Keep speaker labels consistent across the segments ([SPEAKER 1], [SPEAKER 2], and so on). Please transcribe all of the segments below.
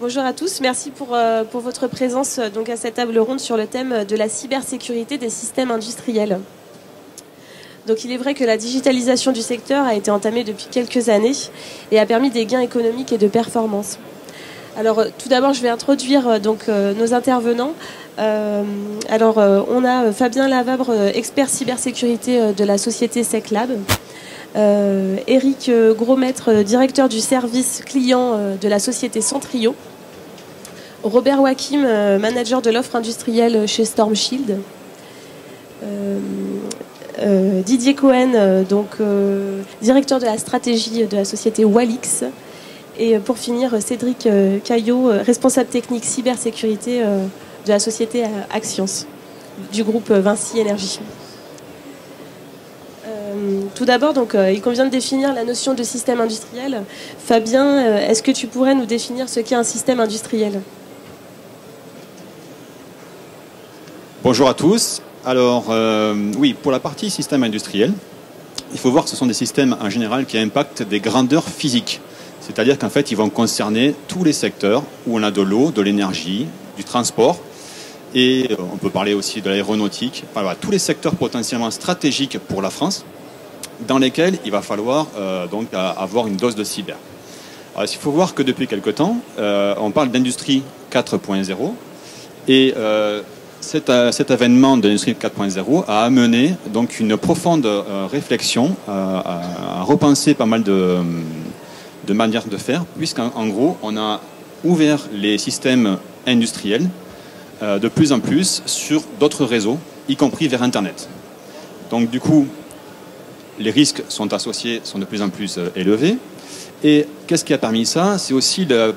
[SPEAKER 1] Bonjour à tous, merci pour votre présence donc, à cette table ronde sur le thème de la cybersécurité des systèmes industriels. Donc il est vrai que la digitalisation du secteur a été entamée depuis quelques années et a permis des gains économiques et de performance. Alors tout d'abord je vais introduire donc, nos intervenants. On a Fabien Lavabre, expert cybersécurité de la société SecLab. Éric Grosmaître, directeur du service client de la société Centrio. Robert Wakim, manager de l'offre industrielle chez Stormshield. Didier Cohen, directeur de la stratégie de la société Walix. Et pour finir, Cédric Caillot, responsable technique cybersécurité de la société Axians, du groupe Vinci Énergie. Tout d'abord, il convient de définir la notion de système industriel. Fabien, est-ce que tu pourrais nous définir ce qu'est un système industriel ?
[SPEAKER 2] Bonjour à tous. Alors, oui, pour la partie système industriel, il faut voir que ce sont des systèmes en général qui impactent des grandeurs physiques. C'est-à-dire qu'en fait, ils vont concerner tous les secteurs où on a de l'eau, de l'énergie, du transport. Et on peut parler aussi de l'aéronautique. Enfin, voilà, tous les secteurs potentiellement stratégiques pour la France, dans lesquels il va falloir avoir une dose de cyber. Alors, il faut voir que depuis quelque temps, on parle d'industrie 4.0 et cet avènement de l'industrie 4.0 a amené donc une profonde réflexion à repenser pas mal de manières de faire, puisqu'en gros, on a ouvert les systèmes industriels de plus en plus sur d'autres réseaux, y compris vers Internet. Donc du coup, les risques sont associés, sont de plus en plus élevés. Et qu'est-ce qui a permis ça? C'est aussi la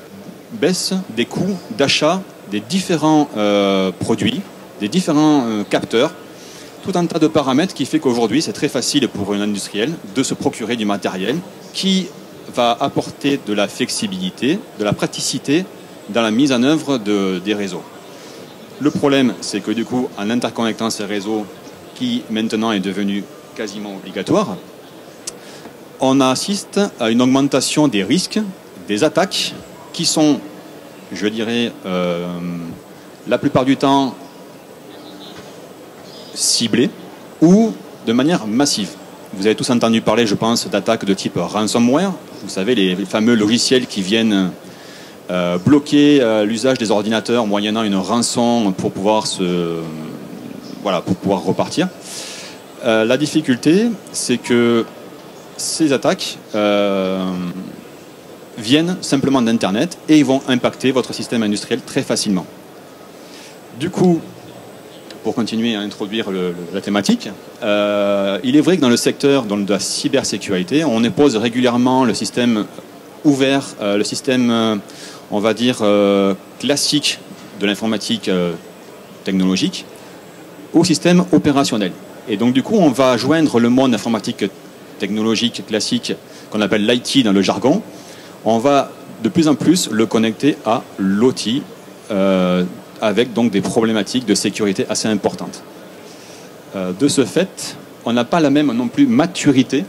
[SPEAKER 2] baisse des coûts d'achat des différents produits, des différents capteurs, tout un tas de paramètres qui fait qu'aujourd'hui, c'est très facile pour un industriel de se procurer du matériel qui va apporter de la flexibilité, de la praticité dans la mise en œuvre des réseaux. Le problème, c'est que du coup, en interconnectant ces réseaux, qui maintenant est devenu quasiment obligatoire, on assiste à une augmentation des risques, des attaques, qui sont, je dirais, la plupart du temps ciblées ou de manière massive. Vous avez tous entendu parler, je pense, d'attaques de type ransomware. Vous savez, les fameux logiciels qui viennent bloquer l'usage des ordinateurs moyennant une rançon pour pouvoir repartir. La difficulté, c'est que ces attaques viennent simplement d'Internet et ils vont impacter votre système industriel très facilement. Du coup, pour continuer à introduire la thématique, il est vrai que dans le secteur de la cybersécurité, on oppose régulièrement le système ouvert, le système, on va dire, classique de l'informatique technologique au système opérationnel. Et donc du coup, on va joindre le monde informatique technologique classique qu'on appelle l'IT dans le jargon. On va de plus en plus le connecter à l'OT avec donc des problématiques de sécurité assez importantes. De ce fait, on n'a pas la même non plus maturité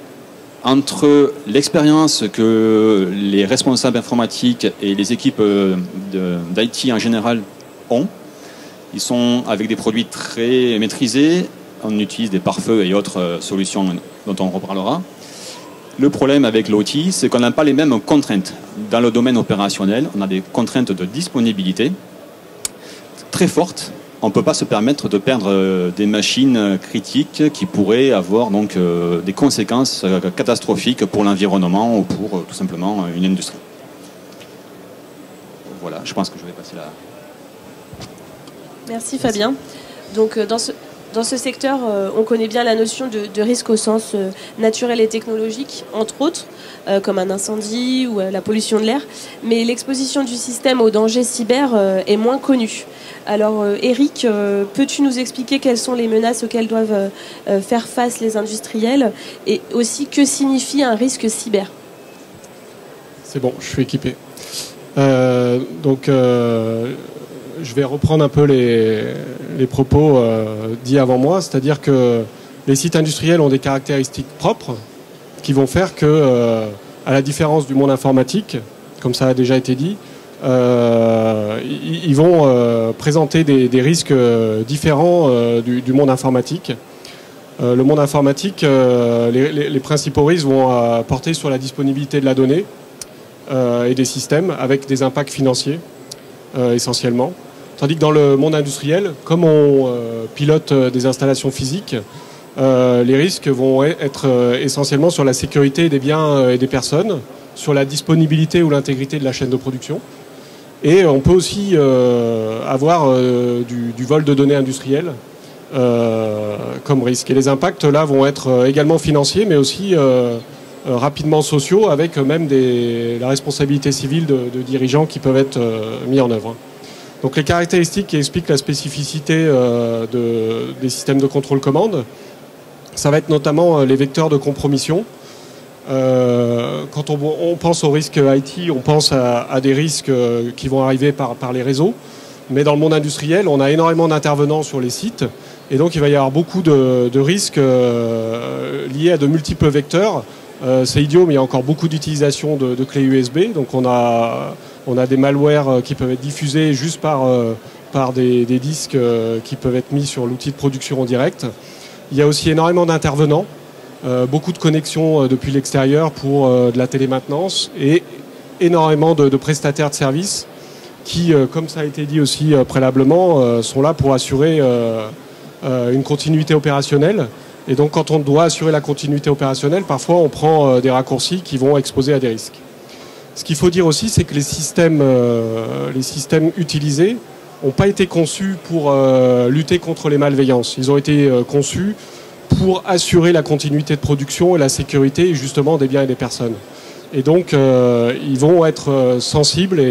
[SPEAKER 2] entre l'expérience que les responsables informatiques et les équipes d'IT en général ont. Ils sont avec des produits très maîtrisés, on utilise des pare-feux et autres solutions dont on reparlera. Le problème avec l'OT, c'est qu'on n'a pas les mêmes contraintes. Dans le domaine opérationnel, on a des contraintes de disponibilité très fortes. On ne peut pas se permettre de perdre des machines critiques qui pourraient avoir donc des conséquences catastrophiques pour l'environnement ou pour tout simplement une industrie. Voilà, je pense que je vais passer là.
[SPEAKER 1] Merci Fabien. Donc dans ce secteur, on connaît bien la notion de risque au sens naturel et technologique, entre autres, comme un incendie ou la pollution de l'air. Mais l'exposition du système aux dangers cyber est moins connue. Alors Éric, peux-tu nous expliquer quelles sont les menaces auxquelles doivent faire face les industriels et aussi que signifie un risque cyber?
[SPEAKER 3] C'est bon, je suis équipé. Je vais reprendre un peu les propos dits avant moi, c'est-à-dire que les sites industriels ont des caractéristiques propres qui vont faire que, à la différence du monde informatique, comme ça a déjà été dit, ils vont présenter des risques différents du monde informatique. Le monde informatique, les principaux risques vont porter sur la disponibilité de la donnée et des systèmes avec des impacts financiers essentiellement. Tandis que dans le monde industriel, comme on pilote des installations physiques, les risques vont être essentiellement sur la sécurité des biens et des personnes, sur la disponibilité ou l'intégrité de la chaîne de production. Et on peut aussi avoir du vol de données industrielles comme risque. Et les impacts là vont être également financiers, mais aussi rapidement sociaux, avec même la responsabilité civile de dirigeants qui peuvent être mis en œuvre. Donc les caractéristiques qui expliquent la spécificité des systèmes de contrôle-commande, ça va être notamment les vecteurs de compromission. Quand on pense aux risques IT, on pense à des risques qui vont arriver par les réseaux. Mais dans le monde industriel, on a énormément d'intervenants sur les sites. Et donc il va y avoir beaucoup de risques liés à de multiples vecteurs. C'est idiot, mais il y a encore beaucoup d'utilisation de clés USB. Donc on a des malwares qui peuvent être diffusés juste par des disques qui peuvent être mis sur l'outil de production en direct. Il y a aussi énormément d'intervenants, beaucoup de connexions depuis l'extérieur pour de la télémaintenance et énormément de prestataires de services qui, comme ça a été dit aussi préalablement, sont là pour assurer une continuité opérationnelle. Et donc quand on doit assurer la continuité opérationnelle, parfois on prend des raccourcis qui vont exposer à des risques. Ce qu'il faut dire aussi, c'est que les systèmes utilisés n'ont pas été conçus pour lutter contre les malveillances. Ils ont été conçus pour assurer la continuité de production et la sécurité justement des biens et des personnes. Et donc ils vont être sensibles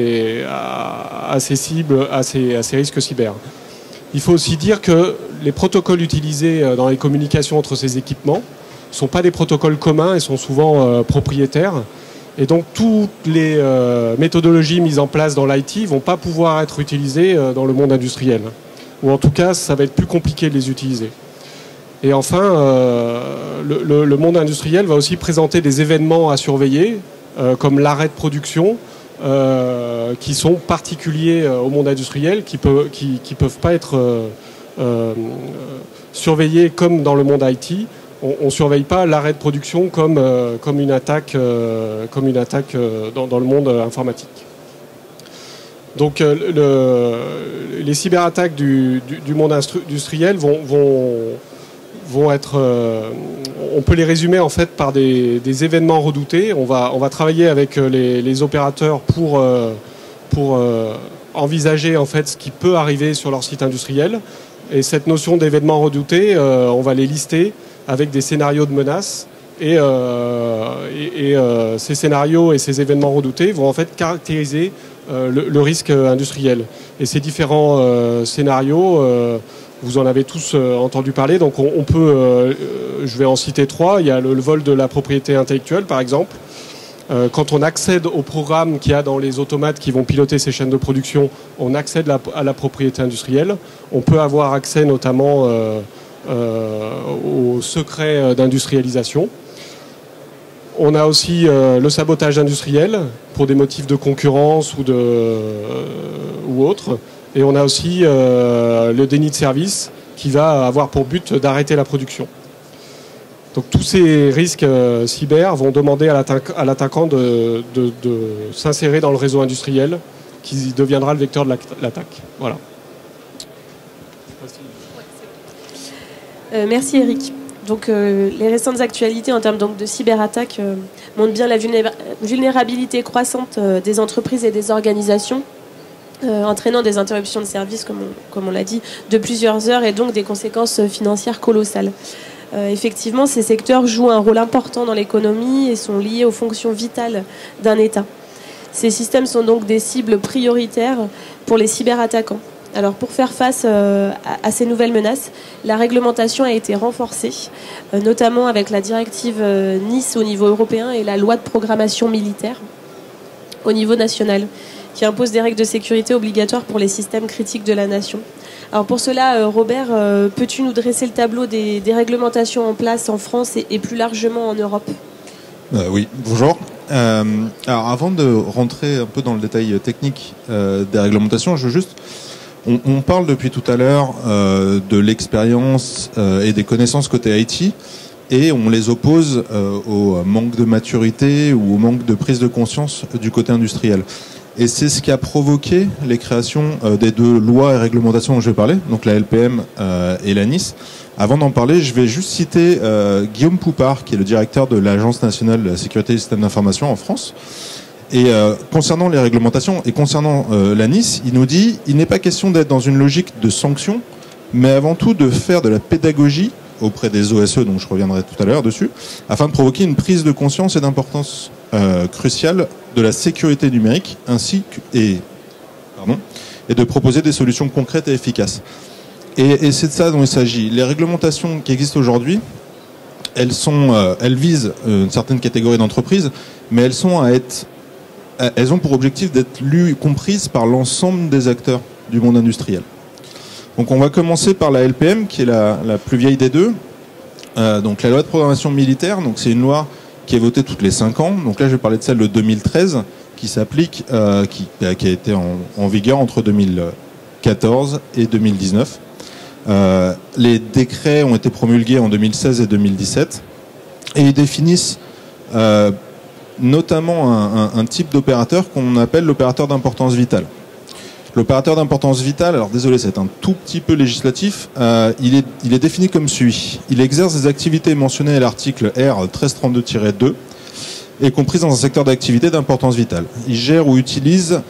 [SPEAKER 3] à ces risques cyber. Il faut aussi dire que les protocoles utilisés dans les communications entre ces équipements ne sont pas des protocoles communs et sont souvent propriétaires. Et donc toutes les méthodologies mises en place dans l'IT ne vont pas pouvoir être utilisées dans le monde industriel. Ou en tout cas, ça va être plus compliqué de les utiliser. Et enfin, le monde industriel va aussi présenter des événements à surveiller, comme l'arrêt de production, qui sont particuliers au monde industriel, qui peuvent pas être surveillés comme dans le monde IT. On ne surveille pas l'arrêt de production comme une attaque, dans le monde informatique. Donc les cyberattaques du monde industriel vont être, on peut les résumer en fait par des événements redoutés. On va travailler avec les opérateurs pour envisager en fait ce qui peut arriver sur leur site industriel. Et cette notion d'événements redoutés, on va les lister avec des scénarios de menaces. Et ces scénarios et ces événements redoutés vont en fait caractériser le risque industriel. Et ces différents scénarios, vous en avez tous entendu parler. Donc on peut, je vais en citer 3. Il y a le vol de la propriété intellectuelle, par exemple. Quand on accède au programme qu'il y a dans les automates qui vont piloter ces chaînes de production, on accède à la propriété industrielle. On peut avoir accès notamment au secret d'industrialisation. On a aussi le sabotage industriel pour des motifs de concurrence ou autres. Et on a aussi le déni de service qui va avoir pour but d'arrêter la production. Donc tous ces risques cyber vont demander à l'attaquant de s'insérer dans le réseau industriel qui deviendra le vecteur de l'attaque. Voilà.
[SPEAKER 1] Merci Eric. Donc les récentes actualités en termes de cyberattaques montrent bien la vulnérabilité croissante des entreprises et des organisations, entraînant des interruptions de service, comme on l'a dit, de plusieurs heures et donc des conséquences financières colossales. Effectivement, ces secteurs jouent un rôle important dans l'économie et sont liés aux fonctions vitales d'un État. Ces systèmes sont donc des cibles prioritaires pour les cyberattaquants. Alors pour faire face à ces nouvelles menaces, la réglementation a été renforcée, notamment avec la directive Nice au niveau européen et la loi de programmation militaire au niveau national, qui impose des règles de sécurité obligatoires pour les systèmes critiques de la nation. Alors pour cela, Robert, peux-tu nous dresser le tableau des réglementations en place en France et plus largement en Europe ?
[SPEAKER 4] Oui, bonjour. Alors avant de rentrer un peu dans le détail technique des réglementations, je veux juste... On parle depuis tout à l'heure de l'expérience et des connaissances côté IT, et on les oppose au manque de maturité ou au manque de prise de conscience du côté industriel. Et c'est ce qui a provoqué les créations des deux lois et réglementations dont je vais parler, donc la LPM et la NIS. Avant d'en parler, je vais juste citer Guillaume Poupard, qui est le directeur de l'Agence nationale de la sécurité des systèmes d'information en France. Et concernant les réglementations et concernant la NIS, il nous dit il n'est pas question d'être dans une logique de sanction, mais avant tout de faire de la pédagogie auprès des OSE, dont je reviendrai tout à l'heure dessus, afin de provoquer une prise de conscience et d'importance cruciale de la sécurité numérique, et de proposer des solutions concrètes et efficaces. Et c'est de ça dont il s'agit. Les réglementations qui existent aujourd'hui, elles visent une certaine catégorie d'entreprises, mais elles ont pour objectif d'être lues, comprises par l'ensemble des acteurs du monde industriel. Donc on va commencer par la LPM, qui est la plus vieille des deux. Donc la loi de programmation militaire, donc c'est une loi qui est votée toutes les 5 ans. Donc là je vais parler de celle de 2013, qui s'applique, qui a été en vigueur entre 2014 et 2019. Les décrets ont été promulgués en 2016 et 2017, et ils définissent notamment un type d'opérateur qu'on appelle l'opérateur d'importance vitale. L'opérateur d'importance vitale, alors désolé, c'est un tout petit peu législatif, il est défini comme suit. Il exerce des activités mentionnées à l'article R 1332-2 et comprises dans un secteur d'activité d'importance vitale. Il gère ou utilise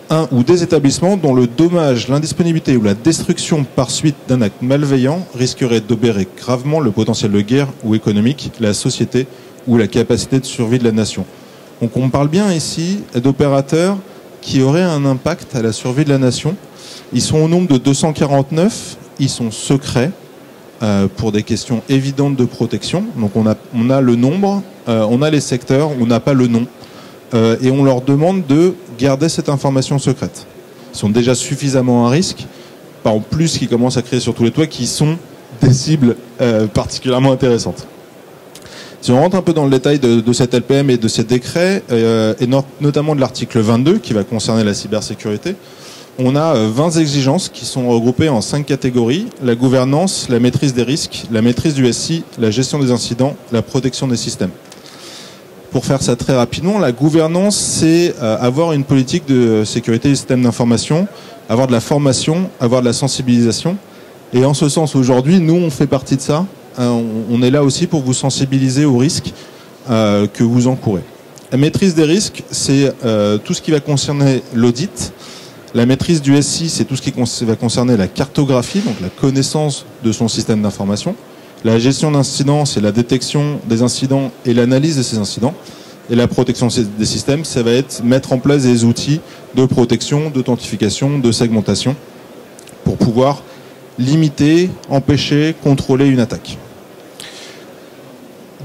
[SPEAKER 4] un ou des établissements dont le dommage, l'indisponibilité ou la destruction par suite d'un acte malveillant risquerait d'obérer gravement le potentiel de guerre ou économique, la société ou la capacité de survie de la nation. Donc on parle bien ici d'opérateurs qui auraient un impact à la survie de la nation. Ils sont au nombre de 249, ils sont secrets pour des questions évidentes de protection. Donc on a le nombre, on a les secteurs, on n'a pas le nom. Et on leur demande de garder cette information secrète. Ils sont déjà suffisamment à risque, pas en plus qu'ils commencent à créer sur tous les toits, qui sont des cibles particulièrement intéressantes. Si on rentre un peu dans le détail de cette LPM et de ces décrets, et notamment de l'article 22 qui va concerner la cybersécurité, on a 20 exigences qui sont regroupées en 5 catégories: la gouvernance, la maîtrise des risques, la maîtrise du SI, la gestion des incidents, la protection des systèmes. Pour faire ça très rapidement, la gouvernance, c'est avoir une politique de sécurité des systèmes d'information, avoir de la formation, avoir de la sensibilisation. Et en ce sens, aujourd'hui, nous, on fait partie de ça. On est là aussi pour vous sensibiliser aux risques que vous encourez. La maîtrise des risques, c'est tout ce qui va concerner l'audit. La maîtrise du SI, c'est tout ce qui va concerner la cartographie, donc la connaissance de son système d'information. La gestion d'incidents, c'est la détection des incidents et l'analyse de ces incidents. Et la protection des systèmes, ça va être mettre en place des outils de protection, d'authentification, de segmentation pour pouvoir limiter, empêcher, contrôler une attaque.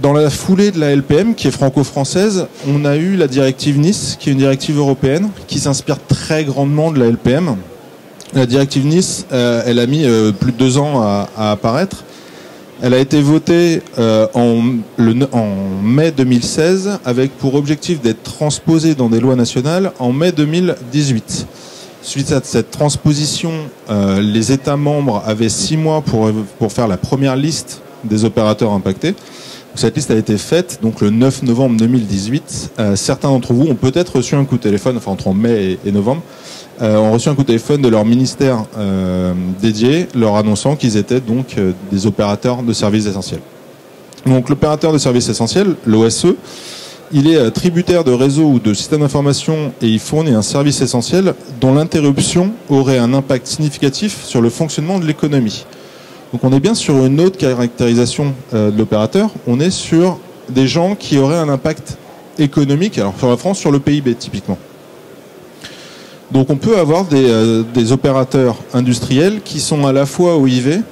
[SPEAKER 4] Dans la foulée de la LPM, qui est franco-française, on a eu la directive NIS, qui est une directive européenne, qui s'inspire très grandement de la LPM. La directive NIS, elle a mis plus de 2 ans à apparaître. Elle a été votée en mai 2016 avec pour objectif d'être transposée dans des lois nationales en mai 2018. Suite à cette transposition, les États membres avaient 6 mois pour faire la première liste des opérateurs impactés. Cette liste a été faite donc le 9 novembre 2018. Certains d'entre vous ont peut-être reçu un coup de téléphone, enfin entre mai et novembre, ont reçu un coup de téléphone de leur ministère dédié, leur annonçant qu'ils étaient donc des opérateurs de services essentiels. Donc l'opérateur de services essentiels, l'OSE, il est tributaire de réseaux ou de systèmes d'information et il fournit un service essentiel dont l'interruption aurait un impact significatif sur le fonctionnement de l'économie. Donc on est bien sur une autre caractérisation de l'opérateur, on est sur des gens qui auraient un impact économique, alors sur la France, sur le PIB typiquement. Donc on peut avoir des opérateurs industriels qui sont à la fois OIV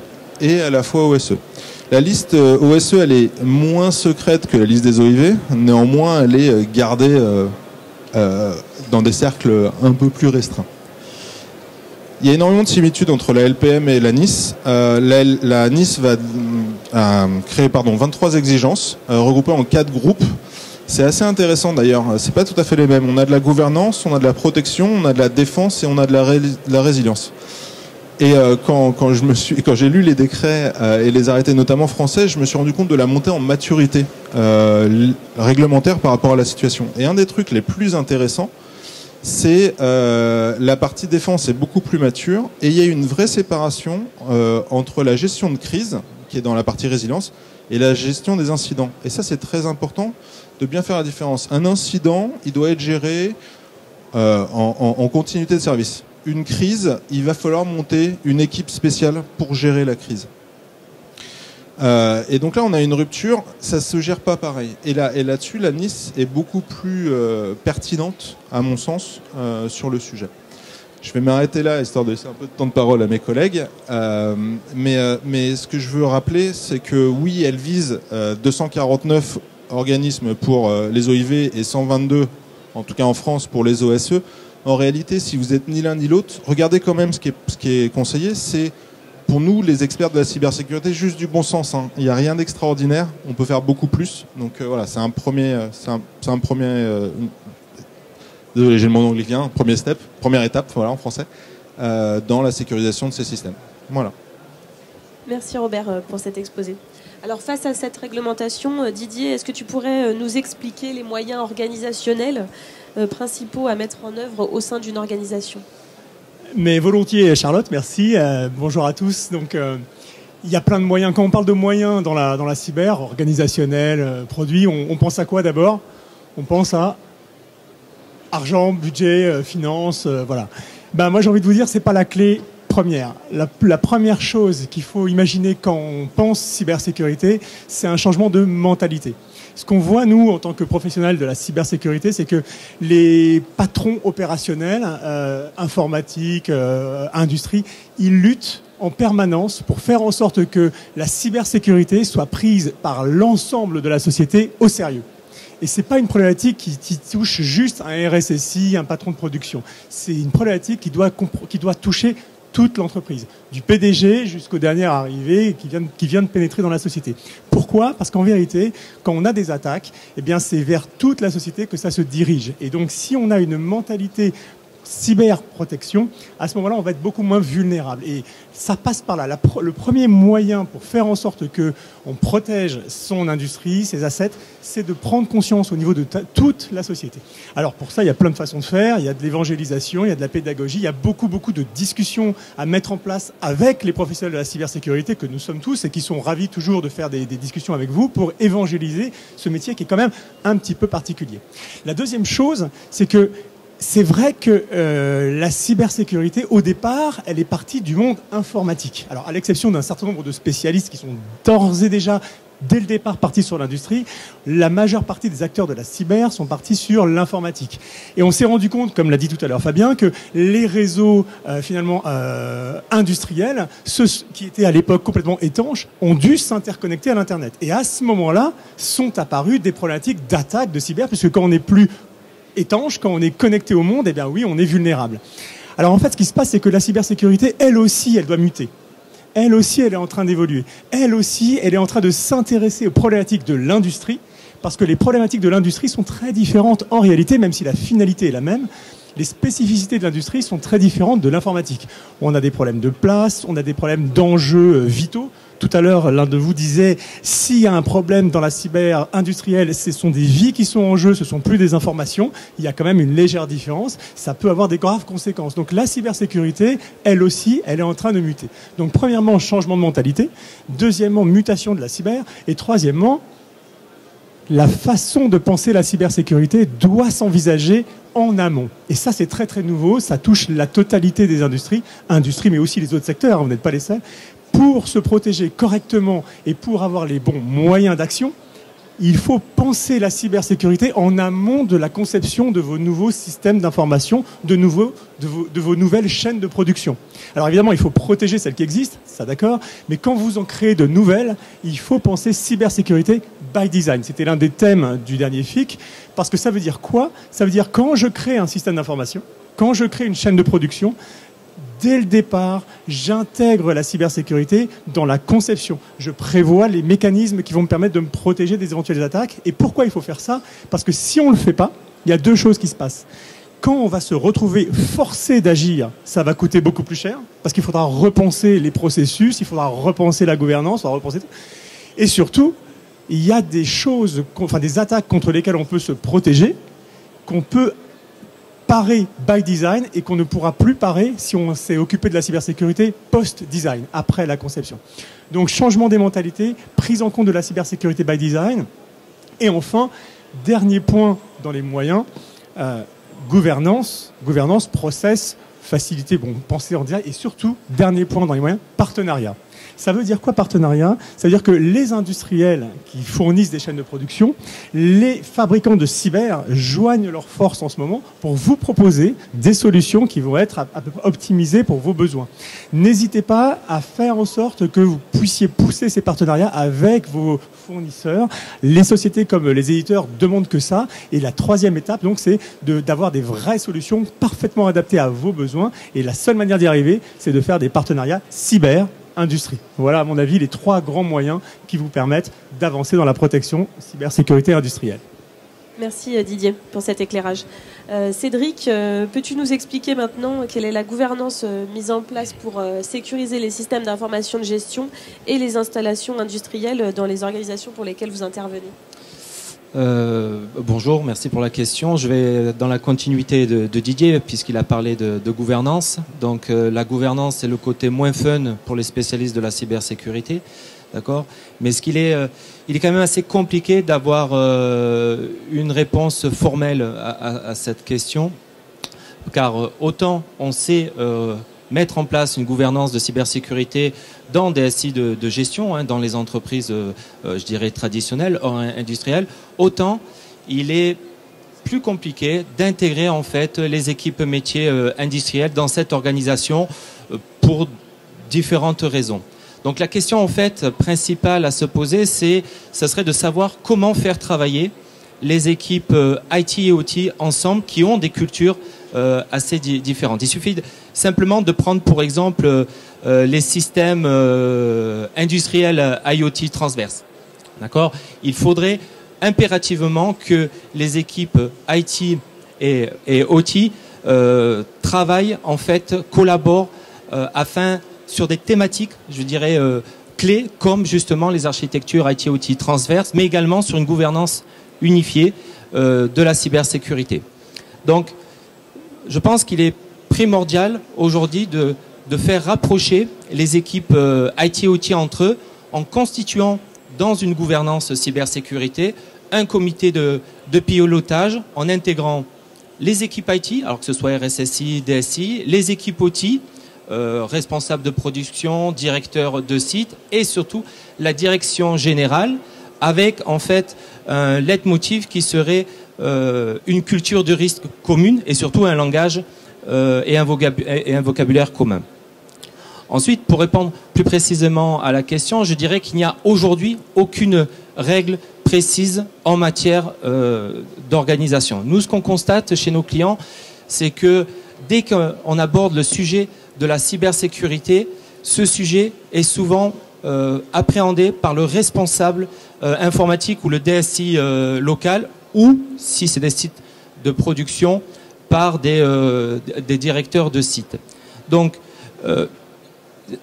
[SPEAKER 4] et à la fois OSE. La liste OSE, elle est moins secrète que la liste des OIV, néanmoins elle est gardée dans des cercles un peu plus restreints. Il y a énormément de similitudes entre la LPM et la NIS. La NIS va créer 23 exigences regroupées en 4 groupes C'est assez intéressant d'ailleurs. C'est pas tout à fait les mêmes. On a de la gouvernance, on a de la protection, on a de la défense et on a de la résilience. Et quand j'ai lu les décrets et les arrêtés notamment français, je me suis rendu compte de la montée en maturité réglementaire par rapport à la situation. Et un des trucs les plus intéressants, c'est la partie défense est beaucoup plus mature et il y a une vraie séparation entre la gestion de crise, qui est dans la partie résilience, et la gestion des incidents. Et ça, c'est très important de bien faire la différence. Un incident, il doit être géré en continuité de service. Une crise, il va falloir monter une équipe spéciale pour gérer la crise. Et donc là, on a une rupture, ça se gère pas pareil. Et là-dessus, la NIS est beaucoup plus pertinente, à mon sens, sur le sujet. Je vais m'arrêter là, histoire de laisser un peu de temps de parole à mes collègues. Mais ce que je veux rappeler, c'est que oui, elle vise 249 organismes pour les OIV et 122, en tout cas en France, pour les OSE. En réalité, si vous êtes ni l'un ni l'autre, regardez quand même ce qui est conseillé, c'est pour nous, les experts de la cybersécurité, juste du bon sens. Hein. Il n'y a rien d'extraordinaire. On peut faire beaucoup plus. Donc voilà, c'est un premier, désolé, j'ai le mot anglais, premier step, première étape, voilà en français, dans la sécurisation de ces systèmes. Voilà.
[SPEAKER 1] Merci Robert pour cet exposé. Alors face à cette réglementation, Didier, est-ce que tu pourrais nous expliquer les moyens organisationnels principaux à mettre en œuvre au sein d'une organisation ?
[SPEAKER 5] Mais volontiers, Charlotte, merci. Bonjour à tous. Donc, il y a plein de moyens. Quand on parle de moyens dans la cyber, organisationnel, produit, on pense à quoi d'abord ? On pense à argent, budget, finance, voilà. Ben, moi, j'ai envie de vous dire, c'est pas la clé première. La première chose qu'il faut imaginer quand on pense cybersécurité, c'est un changement de mentalité. Ce qu'on voit, nous, en tant que professionnels de la cybersécurité, c'est que les patrons opérationnels, informatique, industrie, ils luttent en permanence pour faire en sorte que la cybersécurité soit prise par l'ensemble de la société au sérieux. Et c'est pas une problématique qui touche juste un RSSI, un patron de production. C'est une problématique qui doit toucher toute l'entreprise, du PDG jusqu'au dernier arrivé qui vient de pénétrer dans la société. Pourquoi ? Parce qu'en vérité, quand on a des attaques, eh bien c'est vers toute la société que ça se dirige. Et donc si on a une mentalité cyberprotection, à ce moment-là, on va être beaucoup moins vulnérable. Et ça passe par là. Le premier moyen pour faire en sorte que on protège son industrie, ses assets, c'est de prendre conscience au niveau de toute la société. Alors pour ça, il y a plein de façons de faire. Il y a de l'évangélisation, il y a de la pédagogie, il y a beaucoup de discussions à mettre en place avec les professionnels de la cybersécurité que nous sommes tous et qui sont ravis toujours de faire des discussions avec vous pour évangéliser ce métier qui est quand même un petit peu particulier. La deuxième chose, c'est que c'est vrai que la cybersécurité, au départ, elle est partie du monde informatique. Alors, à l'exception d'un certain nombre de spécialistes qui sont d'ores et déjà, dès le départ, partis sur l'industrie, la majeure partie des acteurs de la cyber sont partis sur l'informatique. Et on s'est rendu compte, comme l'a dit tout à l'heure Fabien, que les réseaux, industriels, ceux qui étaient à l'époque complètement étanches, ont dû s'interconnecter à l'Internet. Et à ce moment-là, sont apparues des problématiques d'attaque de cyber, puisque quand on n'est plus étanche, quand on est connecté au monde, eh bien oui, on est vulnérable. Alors en fait, ce qui se passe, c'est que la cybersécurité, elle aussi, elle doit muter. Elle aussi, elle est en train d'évoluer. Elle aussi, elle est en train de s'intéresser aux problématiques de l'industrie, parce que les problématiques de l'industrie sont très différentes en réalité, même si la finalité est la même. Les spécificités de l'industrie sont très différentes de l'informatique. On a des problèmes de place, on a des problèmes d'enjeux vitaux. Tout à l'heure, l'un de vous disait, s'il y a un problème dans la cyber industrielle, ce sont des vies qui sont en jeu, ce sont plus des informations. Il y a quand même une légère différence. Ça peut avoir des graves conséquences. Donc la cybersécurité, elle aussi, elle est en train de muter. Donc premièrement, changement de mentalité. Deuxièmement, mutation de la cyber. Et troisièmement, la façon de penser la cybersécurité doit s'envisager en amont. Et ça, c'est très très nouveau. Ça touche la totalité des industries, mais aussi les autres secteurs. Vous n'êtes pas les seuls. Pour se protéger correctement et pour avoir les bons moyens d'action, il faut penser la cybersécurité en amont de la conception de vos nouveaux systèmes d'information, de vos nouvelles chaînes de production. Alors évidemment, il faut protéger celles qui existent, ça d'accord, mais quand vous en créez de nouvelles, il faut penser cybersécurité by design. C'était l'un des thèmes du dernier FIC, parce que ça veut dire quoi ? Ça veut dire quand je crée un système d'information, quand je crée une chaîne de production, dès le départ, j'intègre la cybersécurité dans la conception. Je prévois les mécanismes qui vont me permettre de me protéger des éventuelles attaques. Et pourquoi il faut faire ça? Parce que si on ne le fait pas, il y a deux choses qui se passent. Quand on va se retrouver forcé d'agir, ça va coûter beaucoup plus cher, parce qu'il faudra repenser les processus, il faudra repenser la gouvernance, il faudra repenser tout. Et surtout, il y a des choses, enfin des attaques contre lesquelles on peut se protéger, qu'on peut parer by design et qu'on ne pourra plus parer si on s'est occupé de la cybersécurité post-design, après la conception. Donc changement des mentalités, prise en compte de la cybersécurité by design. Et enfin, dernier point dans les moyens, gouvernance, process, facilité, bon, penser en direct, et surtout, dernier point dans les moyens, partenariat. Ça veut dire quoi partenariat? Ça veut dire que les industriels qui fournissent des chaînes de production, les fabricants de cyber joignent leurs forces en ce moment pour vous proposer des solutions qui vont être à peu près optimisées pour vos besoins. N'hésitez pas à faire en sorte que vous puissiez pousser ces partenariats avec vos fournisseurs. Les sociétés comme les éditeurs demandent que ça. Et la troisième étape, donc, c'est d'avoir des vraies solutions parfaitement adaptées à vos besoins. Et la seule manière d'y arriver, c'est de faire des partenariats cyber-industrie. Voilà, à mon avis, les trois grands moyens qui vous permettent d'avancer dans la protection cybersécurité industrielle.
[SPEAKER 1] Merci Didier pour cet éclairage. Cédric, peux-tu nous expliquer maintenant quelle est la gouvernance mise en place pour sécuriser les systèmes d'information de gestion et les installations industrielles dans les organisations pour lesquelles vous intervenez?
[SPEAKER 6] Bonjour, merci pour la question. Je vais dans la continuité de Didier puisqu'il a parlé de gouvernance. Donc la gouvernance, c'est le côté moins fun pour les spécialistes de la cybersécurité, d'accord. Mais il est quand même assez compliqué d'avoir une réponse formelle à cette question, car autant on sait mettre en place une gouvernance de cybersécurité dans des SI de gestion, dans les entreprises, je dirais, traditionnelles, industrielles, autant il est plus compliqué d'intégrer en fait les équipes métiers industrielles dans cette organisation pour différentes raisons. Donc la question en fait principale à se poser, ce serait de savoir comment faire travailler les équipes IT et OT ensemble qui ont des cultures assez différentes. Il suffit simplement de prendre pour exemple les systèmes industriels IoT transverses. D'accord ? Il faudrait impérativement que les équipes IT et OT travaillent, en fait, collaborent sur des thématiques, je dirais, clés, comme justement les architectures IT OT transverses, mais également sur une gouvernance unifiée de la cybersécurité. Donc, je pense qu'il est primordial aujourd'hui de faire rapprocher les équipes IT OT entre eux en constituant dans une gouvernance cybersécurité un comité de pilotage en intégrant les équipes IT, alors que ce soit RSSI, DSI, les équipes OT, responsables de production, directeurs de site et surtout la direction générale avec en fait un leitmotiv qui serait une culture de risque commune et surtout un langage et un vocabulaire commun. Ensuite, pour répondre plus précisément à la question, je dirais qu'il n'y a aujourd'hui aucune règle précise en matière d'organisation. Nous, ce qu'on constate chez nos clients, c'est que dès qu'on aborde le sujet de la cybersécurité, ce sujet est souvent appréhendé par le responsable informatique ou le DSI local ou, si c'est des sites de production, par des directeurs de sites. Donc,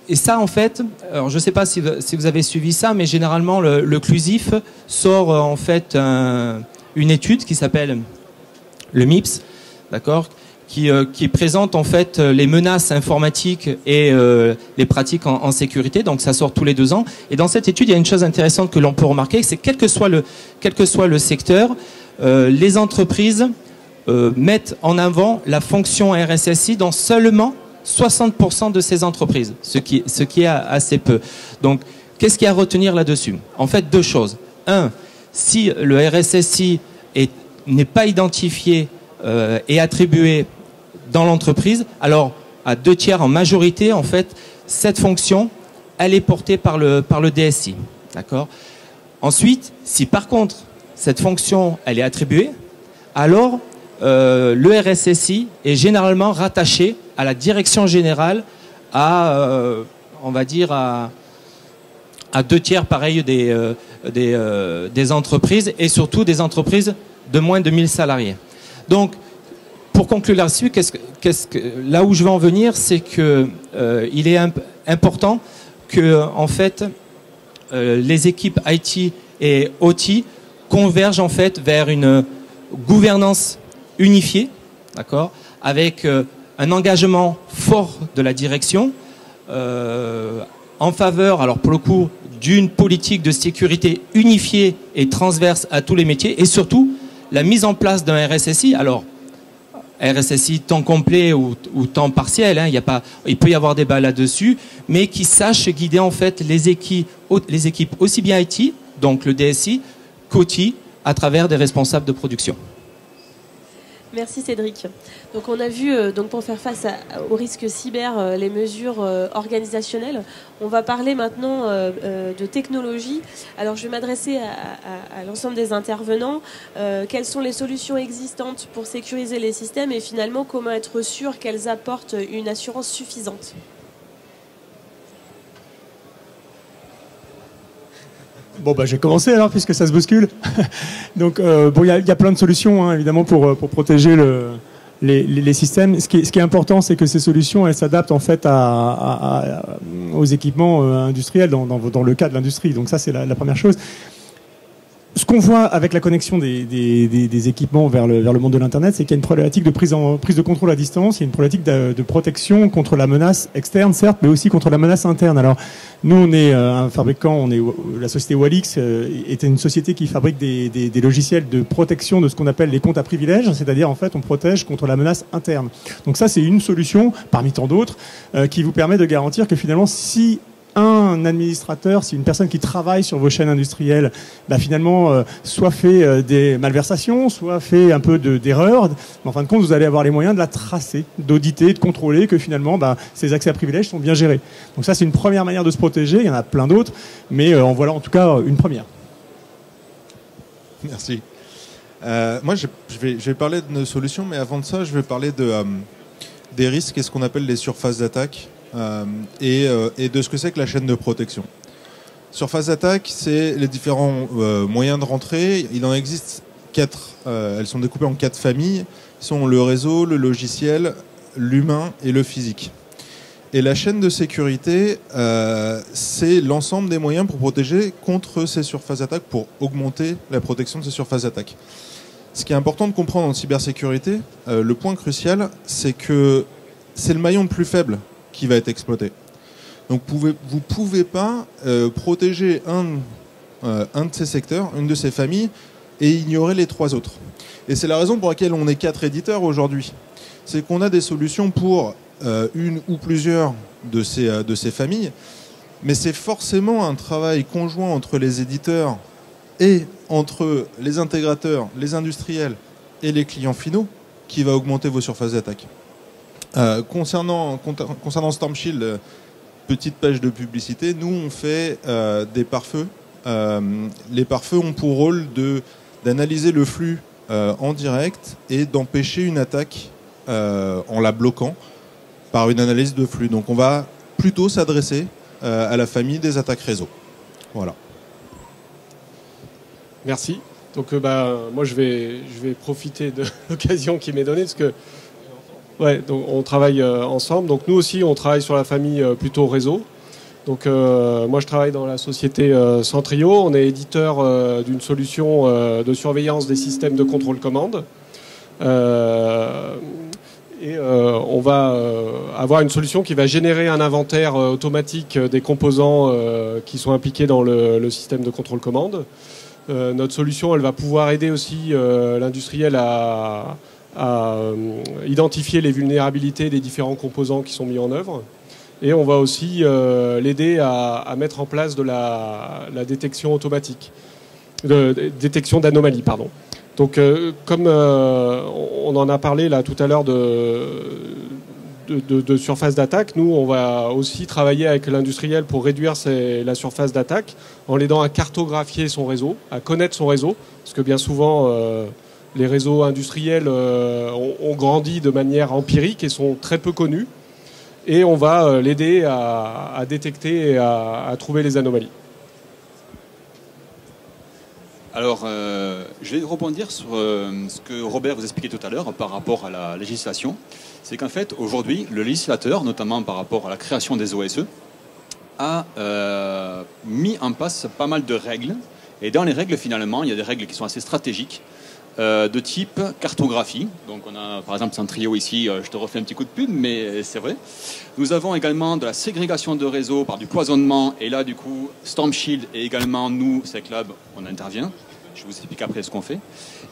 [SPEAKER 6] et ça, en fait, alors je ne sais pas si vous avez suivi ça, mais généralement, le CLUSIF sort en fait une étude qui s'appelle le MIPS, d'accord, qui présente en fait les menaces informatiques et les pratiques en sécurité. Donc ça sort tous les 2 ans. Et dans cette étude, il y a une chose intéressante que l'on peut remarquer, c'est quel que soit le secteur, les entreprises mettent en avant la fonction RSSI dans seulement 60% de ces entreprises, ce qui est assez peu. Donc, qu'est-ce qu'il y a à retenir là-dessus? En fait, 2 choses. 1, si le RSSI n'est pas identifié et attribué dans l'entreprise, alors à 2 tiers en majorité, en fait, cette fonction, elle est portée par le DSI. D'accord? Ensuite, si par contre, cette fonction, elle est attribuée, alors le RSSI est généralement rattaché à la direction générale, on va dire à 2/3 pareil des entreprises, et surtout des entreprises de moins de 1000 salariés. Donc, pour conclure là-dessus, là où je veux en venir, c'est que il est important que, en fait, les équipes IT et OT convergent en fait vers une gouvernance unifiée, d'accord, avec un engagement fort de la direction en faveur, alors pour le coup, d'une politique de sécurité unifiée et transverse à tous les métiers, et surtout la mise en place d'un RSSI. Alors, RSSI temps complet ou temps partiel, hein, il peut y avoir débat là-dessus, mais qui sache guider en fait les équipes aussi bien IT, donc le DSI, qu'OT, à travers des responsables de production.
[SPEAKER 1] Merci Cédric. Donc on a vu, donc pour faire face aux risques cyber, les mesures organisationnelles. On va parler maintenant de technologie. Alors je vais m'adresser à l'ensemble des intervenants. Quelles sont les solutions existantes pour sécuriser les systèmes et finalement comment être sûr qu'elles apportent une assurance suffisante ?
[SPEAKER 5] Bon, bah, j'ai commencé alors, puisque ça se bouscule. Donc, bon, il y a plein de solutions, hein, évidemment, pour protéger les systèmes. Ce qui est important, c'est que ces solutions, elles s'adaptent en fait aux équipements industriels dans le cas de l'industrie. Donc ça, c'est la première chose. Ce qu'on voit avec la connexion des équipements vers le monde de l'Internet, c'est qu'il y a une problématique de prise de contrôle à distance, il y a une problématique de protection contre la menace externe, certes, mais aussi contre la menace interne. Alors, nous, on est un fabricant, la société Walix est une société qui fabrique des logiciels de protection de ce qu'on appelle les comptes à privilèges, c'est-à-dire, en fait, on protège contre la menace interne. Donc ça, c'est une solution, parmi tant d'autres, qui vous permet de garantir que finalement, si un administrateur, si une personne qui travaille sur vos chaînes industrielles, bah finalement, soit fait des malversations, soit fait un peu d'erreurs, mais en fin de compte, vous allez avoir les moyens de la tracer, d'auditer, de contrôler que finalement, bah, ces accès à privilèges sont bien gérés. Donc ça, c'est une première manière de se protéger. Il y en a plein d'autres, mais en voilà en tout cas une première.
[SPEAKER 4] Merci. Moi, je vais parler de nos solutions, mais avant de ça, je vais parler des risques et ce qu'on appelle les surfaces d'attaque. Et de ce que c'est que la chaîne de protection. Surface d'attaque, c'est les différents moyens de rentrée. Il en existe 4. Elles sont découpées en 4 familles. Qui sont le réseau, le logiciel, l'humain et le physique. Et la chaîne de sécurité, c'est l'ensemble des moyens pour protéger contre ces surfaces d'attaque, pour augmenter la protection de ces surfaces d'attaque. Ce qui est important de comprendre en cybersécurité, le point crucial, c'est que c'est le maillon le plus faible qui va être exploité. Donc vous pouvez pas protéger un de ces secteurs, une de ces familles, et ignorer les 3 autres. Et c'est la raison pour laquelle on est 4 éditeurs aujourd'hui. C'est qu'on a des solutions pour une ou plusieurs de ces familles, mais c'est forcément un travail conjoint entre les éditeurs et entre les intégrateurs, les industriels et les clients finaux qui va augmenter vos surfaces d'attaque. Concernant Storm Shield, petite page de publicité, nous on fait des pare-feux. Les pare-feux ont pour rôle d'analyser le flux en direct et d'empêcher une attaque en la bloquant par une analyse de flux. Donc on va plutôt s'adresser à la famille des attaques réseau. Voilà.
[SPEAKER 3] Merci. Donc moi je vais profiter de l'occasion qui m'est donnée parce que donc on travaille ensemble. Donc nous aussi, on travaille sur la famille plutôt réseau. Donc moi, je travaille dans la société Centrio. On est éditeur d'une solution de surveillance des systèmes de contrôle commande. Et on va avoir une solution qui va générer un inventaire automatique des composants qui sont impliqués dans le système de contrôle commande. Notre solution, elle va pouvoir aider aussi l'industriel à identifier les vulnérabilités des différents composants qui sont mis en œuvre. Et on va aussi l'aider à mettre en place de la détection automatique, détection d'anomalies, pardon. Donc, comme on en a parlé là tout à l'heure de surface d'attaque, nous, on va aussi travailler avec l'industriel pour réduire la surface d'attaque en l'aidant à cartographier son réseau, à connaître son réseau, parce que bien souvent, Les réseaux industriels ont grandi de manière empirique et sont très peu connus. Et on va l'aider à détecter et à trouver les anomalies.
[SPEAKER 2] Alors, je vais rebondir sur ce que Robert vous expliquait tout à l'heure par rapport à la législation. C'est qu'en fait, aujourd'hui, le législateur, notamment par rapport à la création des OSE, a mis en place pas mal de règles. Et dans les règles, finalement, il y a des règles qui sont assez stratégiques, de type cartographie. Donc on a par exemple Centrio ici, je te refais un petit coup de pub, mais c'est vrai. Nous avons également de la ségrégation de réseau par du cloisonnement, et là du coup Storm Shield et également nous, SecLab, on intervient. Je vous explique après ce qu'on fait.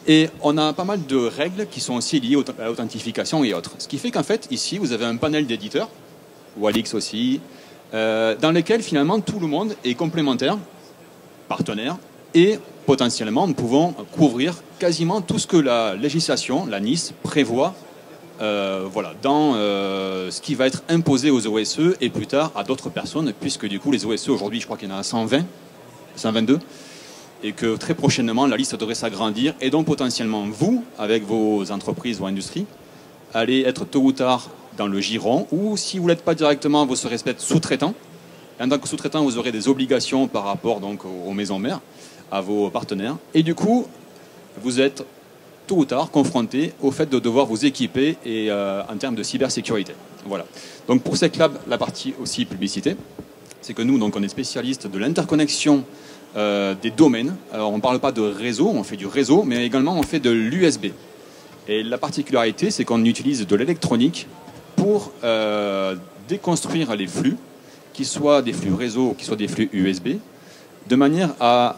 [SPEAKER 2] Et on a pas mal de règles qui sont aussi liées à l'authentification et autres. Ce qui fait qu'en fait ici vous avez un panel d'éditeurs, Walix aussi, dans lesquels finalement tout le monde est complémentaire, partenaire, et potentiellement nous pouvons couvrir quasiment tout ce que la législation, la NIS, prévoit voilà, dans ce qui va être imposé aux OSE et plus tard à d'autres personnes, puisque du coup les OSE aujourd'hui je crois qu'il y en a 120, 122, et que très prochainement la liste devrait s'agrandir, et donc potentiellement vous, avec vos entreprises ou industries, allez être tôt ou tard dans le giron, ou si vous ne l'êtes pas directement, vous serez peut-être sous-traitant. En tant que sous-traitant, vous aurez des obligations par rapport donc aux maisons mères, à vos partenaires, et du coup vous êtes tôt ou tard confronté au fait de devoir vous équiper et en termes de cybersécurité. Voilà. Donc pour SecLab, la partie aussi publicité, c'est que nous donc on est spécialiste de l'interconnexion des domaines. Alors on ne parle pas de réseau, on fait du réseau, mais également on fait de l'USB. Et la particularité, c'est qu'on utilise de l'électronique pour déconstruire les flux, qu'ils soient des flux réseau ou qu'ils soient des flux USB, de manière à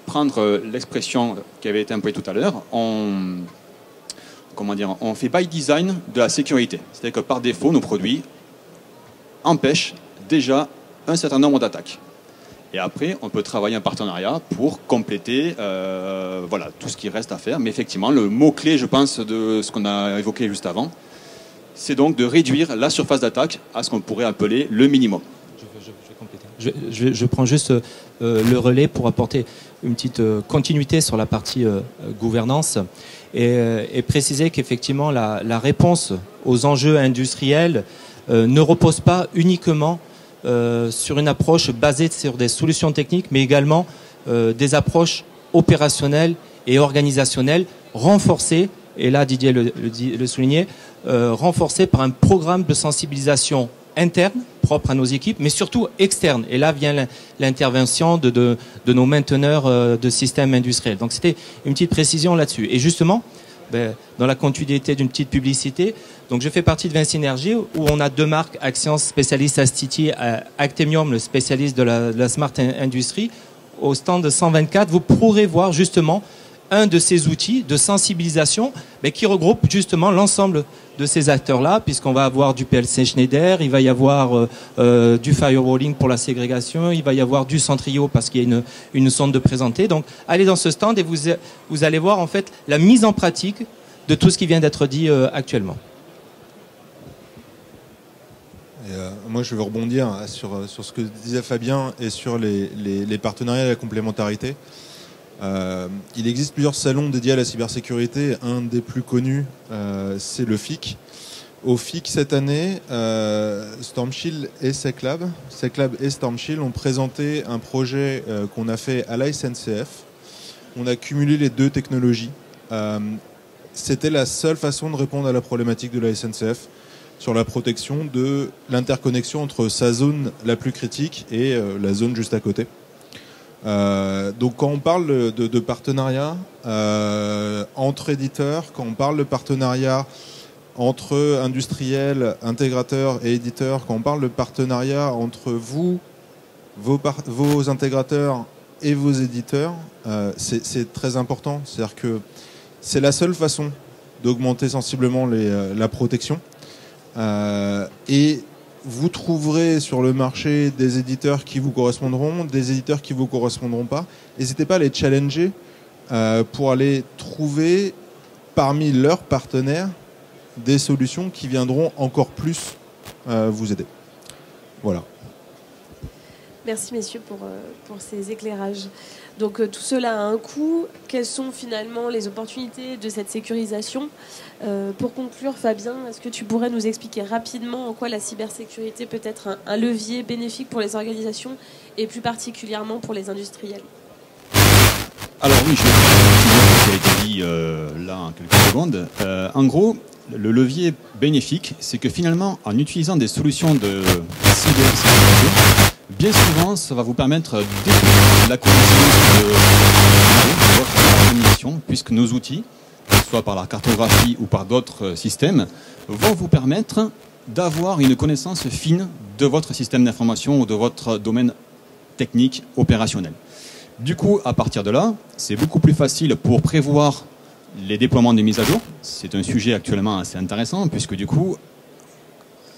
[SPEAKER 2] prendre l'expression qui avait été employée tout à l'heure, on fait by design de la sécurité. C'est-à-dire que par défaut, nos produits empêchent déjà un certain nombre d'attaques. Et après, on peut travailler en partenariat pour compléter voilà, tout ce qui reste à faire. Mais effectivement, le mot-clé, je pense, de ce qu'on a évoqué juste avant, c'est donc de réduire la surface d'attaque à ce qu'on pourrait appeler le minimum.
[SPEAKER 6] Je prends juste le relais pour apporter une petite continuité sur la partie gouvernance et préciser qu'effectivement la réponse aux enjeux industriels ne repose pas uniquement sur une approche basée sur des solutions techniques, mais également des approches opérationnelles et organisationnelles renforcées, et là Didier le soulignait, renforcées par un programme de sensibilisation interne, propre à nos équipes, mais surtout externe. Et là vient l'intervention de nos mainteneurs de systèmes industriels. Donc c'était une petite précision là-dessus. Et justement, dans la continuité d'une petite publicité, donc je fais partie de Vinci Energy, où on a deux marques, Axians, spécialiste Astiti, Actemium, le spécialiste de la Smart Industry. Au stand 124, vous pourrez voir justement un de ces outils de sensibilisation qui regroupe justement l'ensemble de ces acteurs-là, puisqu'on va avoir du PLC Schneider, il va y avoir du firewalling pour la ségrégation, il va y avoir du Centrio parce qu'il y a une sonde de présenter. Donc allez dans ce stand et vous allez voir en fait la mise en pratique de tout ce qui vient d'être dit actuellement.
[SPEAKER 4] Et moi je vais rebondir sur ce que disait Fabien et sur les partenariats et la complémentarité. Il existe plusieurs salons dédiés à la cybersécurité. Un des plus connus, c'est le FIC. Au FIC cette année, Storm Shield et SecLab et Storm Shield ont présenté un projet qu'on a fait à la SNCF. On a cumulé les deux technologies. C'était la seule façon de répondre à la problématique de la SNCF sur la protection de l'interconnexion entre sa zone la plus critique et la zone juste à côté. Donc quand on parle de partenariat entre éditeurs, quand on parle de partenariat entre industriels, intégrateurs et éditeurs, quand on parle de partenariat entre vous, vos intégrateurs et vos éditeurs, c'est très important. C'est-à-dire que c'est la seule façon d'augmenter sensiblement la protection. Et vous trouverez sur le marché des éditeurs qui vous correspondront, des éditeurs qui ne vous correspondront pas. N'hésitez pas à les challenger pour aller trouver parmi leurs partenaires des solutions qui viendront encore plus vous aider. Voilà.
[SPEAKER 1] Merci messieurs pour ces éclairages. Donc tout cela a un coût. Quelles sont finalement les opportunités de cette sécurisation? Pour conclure, Fabien, est-ce que tu pourrais nous expliquer rapidement en quoi la cybersécurité peut être un levier bénéfique pour les organisations et plus particulièrement pour les industriels?
[SPEAKER 2] Alors oui, je vais ce qui a été dit là en quelques secondes. En gros, le levier bénéfique, c'est que finalement, en utilisant des solutions de cybersécurité, bien souvent, ça va vous permettre de la connaissance de votre organisation, puisque nos outils, soit par la cartographie ou par d'autres systèmes, vont vous permettre d'avoir une connaissance fine de votre système d'information ou de votre domaine technique opérationnel. Du coup, à partir de là, c'est beaucoup plus facile pour prévoir les déploiements de mise à jour. C'est un sujet actuellement assez intéressant, puisque du coup,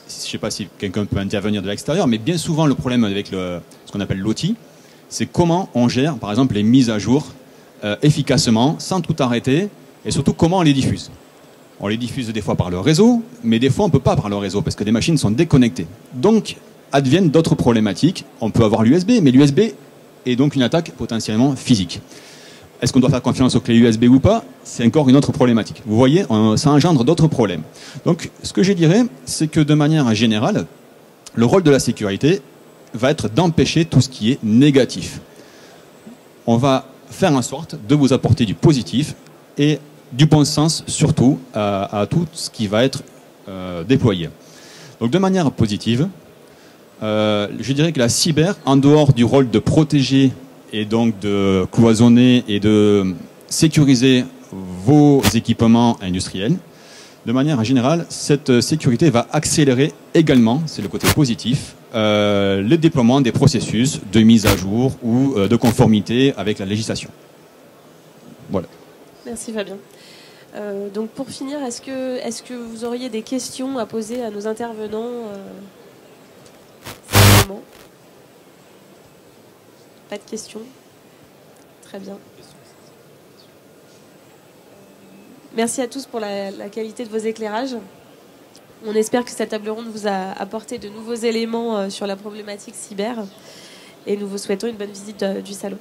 [SPEAKER 2] je ne sais pas si quelqu'un peut intervenir de l'extérieur, mais bien souvent le problème avec ce qu'on appelle l'OT, c'est comment on gère, par exemple, les mises à jour efficacement, sans tout arrêter, et surtout comment on les diffuse. On les diffuse des fois par le réseau, mais des fois on ne peut pas par le réseau, parce que des machines sont déconnectées. Donc, adviennent d'autres problématiques. On peut avoir l'USB, mais l'USB est donc une attaque potentiellement physique. Est-ce qu'on doit faire confiance aux clés USB ou pas? C'est encore une autre problématique. Vous voyez, ça engendre d'autres problèmes. Donc, ce que je dirais, c'est que de manière générale, le rôle de la sécurité va être d'empêcher tout ce qui est négatif. On va faire en sorte de vous apporter du positif et du bon sens, surtout, à tout ce qui va être déployé. Donc, de manière positive, je dirais que la cyber, en dehors du rôle de protéger et donc de cloisonner et de sécuriser vos équipements industriels, de manière générale, cette sécurité va accélérer également, c'est le côté positif, le déploiement des processus de mise à jour ou de conformité avec la législation. Voilà. Merci
[SPEAKER 1] Fabien. Donc pour finir, est-ce que vous auriez des questions à poser à nos intervenants Pas de questions? Très bien. Merci à tous pour la qualité de vos éclairages. On espère que cette table ronde vous a apporté de nouveaux éléments sur la problématique cyber et nous vous souhaitons une bonne visite du salon.